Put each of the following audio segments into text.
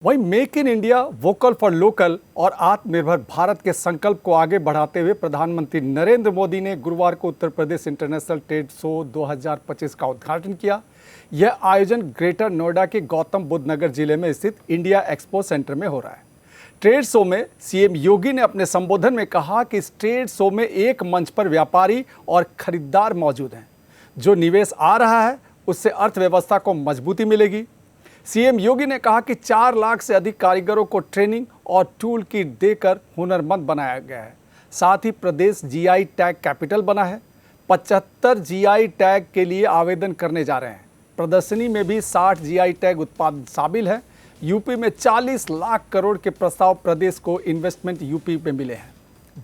वहीं make in India, vocal for local और आत्मनिर्भर भारत के संकल्प को आगे बढ़ाते हुए प्रधानमंत्री नरेंद्र मोदी ने गुरुवार को Uttar Pradesh international trade show 2025 का उद्घाटन किया। यह आयोजन ग्रेटर नोएडा के गौतम बुद्ध नगर जिले में स्थित इंडिया एक्सपो सेंटर में हो रहा है। ट्रेड शो में सीएम योगी ने अपने संबोधन में कहा कि इस ट्रेड शो में एक मंच पर व्यापारी और खरीदार मौजूद हैं। जो निवेश आ रहा है उससे अर्थव्यवस्था को मजबूती मिलेगी। सीएम योगी ने कहा कि 4 लाख से अधिक कारीगरों को ट्रेनिंग और टूल किट देकर हुनरमंद बनाया गया है। साथ ही प्रदेश जीआई टैग कैपिटल बना है। 75 जीआई टैग के लिए आवेदन करने जा रहे हैं। प्रदर्शनी में भी 60 जीआई टैग उत्पाद शामिल है। यूपी में 40 लाख करोड़ के प्रस्ताव प्रदेश को इन्वेस्टमेंट यूपी में मिले हैं।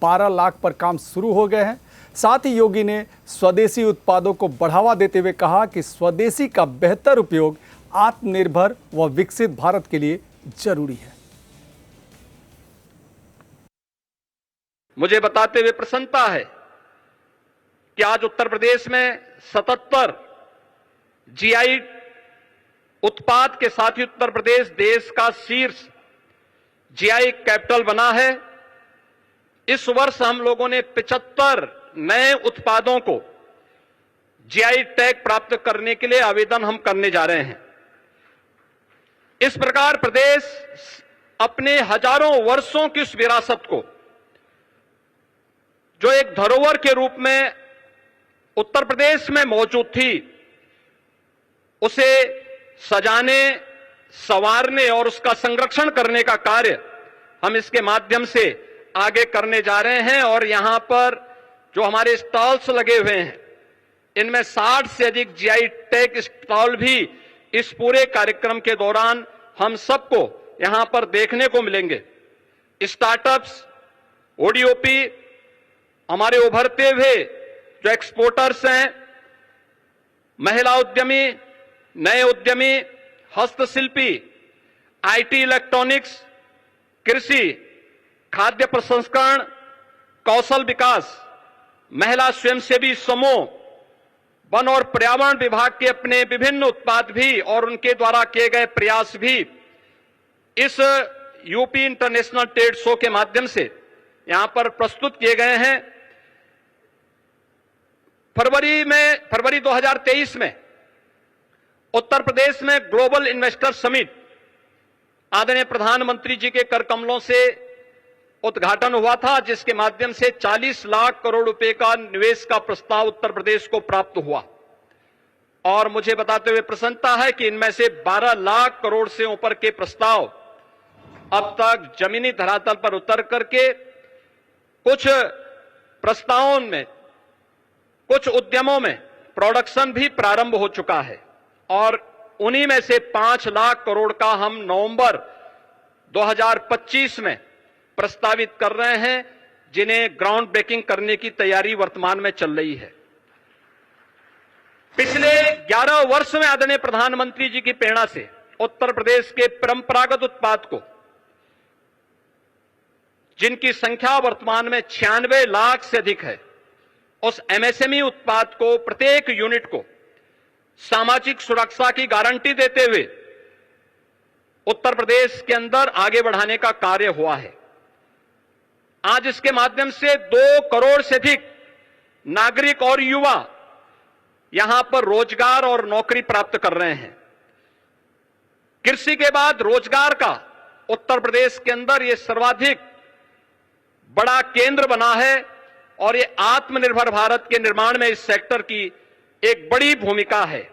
12 लाख पर काम शुरू हो गए हैं। साथ ही योगी ने स्वदेशी उत्पादों को बढ़ावा देते हुए कहा कि स्वदेशी का बेहतर उपयोग आत्मनिर्भर व विकसित भारत के लिए जरूरी है। मुझे बताते हुए प्रसन्नता है कि आज उत्तर प्रदेश में 77 जीआई उत्पाद के साथ ही उत्तर प्रदेश देश का शीर्ष जीआई कैपिटल बना है। इस वर्ष हम लोगों ने 75 नए उत्पादों को जीआई टैग प्राप्त करने के लिए आवेदन हम करने जा रहे हैं। इस प्रकार प्रदेश अपने हजारों वर्षों की उस विरासत को, जो एक धरोहर के रूप में उत्तर प्रदेश में मौजूद थी, उसे सजाने, संवारने और उसका संरक्षण करने का कार्य हम इसके माध्यम से आगे करने जा रहे हैं। और यहां पर जो हमारे स्टॉल्स लगे हुए हैं, इनमें 60 से अधिक जीआई टैग स्टॉल भी इस पूरे कार्यक्रम के दौरान हम सबको यहां पर देखने को मिलेंगे। स्टार्टअप्स, ओडीओपी, हमारे उभरते हुए जो एक्सपोर्टर्स हैं, महिला उद्यमी, नए उद्यमी, हस्तशिल्पी, आईटी, इलेक्ट्रॉनिक्स, कृषि, खाद्य प्रसंस्करण, कौशल विकास, महिला स्वयंसेवी समूह, वन और पर्यावरण विभाग के अपने विभिन्न उत्पाद भी और उनके द्वारा किए गए प्रयास भी इस यूपी इंटरनेशनल ट्रेड शो के माध्यम से यहां पर प्रस्तुत किए गए हैं। फरवरी 2023 में उत्तर प्रदेश में ग्लोबल इन्वेस्टर समिट आदरणीय प्रधानमंत्री जी के कर कमलों से उद्घाटन हुआ था, जिसके माध्यम से 40 लाख करोड़ रुपए का निवेश का प्रस्ताव उत्तर प्रदेश को प्राप्त हुआ। और मुझे बताते हुए प्रसन्नता है कि इनमें से 12 लाख करोड़ से ऊपर के प्रस्ताव अब तक जमीनी धरातल पर उतर करके कुछ प्रस्तावों में, कुछ उद्यमों में प्रोडक्शन भी प्रारंभ हो चुका है। और उन्हीं में से 5 लाख करोड़ का हम नवंबर 2025 में प्रस्तावित कर रहे हैं, जिन्हें ग्राउंड ब्रेकिंग करने की तैयारी वर्तमान में चल रही है। पिछले 11 वर्ष में आदरणीय प्रधानमंत्री जी की प्रेरणा से उत्तर प्रदेश के परंपरागत उत्पाद को, जिनकी संख्या वर्तमान में 96 लाख से अधिक है, उस एमएसएमई उत्पाद को, प्रत्येक यूनिट को सामाजिक सुरक्षा की गारंटी देते हुए उत्तर प्रदेश के अंदर आगे बढ़ाने का कार्य हुआ है। आज इसके माध्यम से 2 करोड़ से अधिक नागरिक और युवा यहां पर रोजगार और नौकरी प्राप्त कर रहे हैं। कृषि के बाद रोजगार का उत्तर प्रदेश के अंदर यह सर्वाधिक बड़ा केंद्र बना है और ये आत्मनिर्भर भारत के निर्माण में इस सेक्टर की एक बड़ी भूमिका है।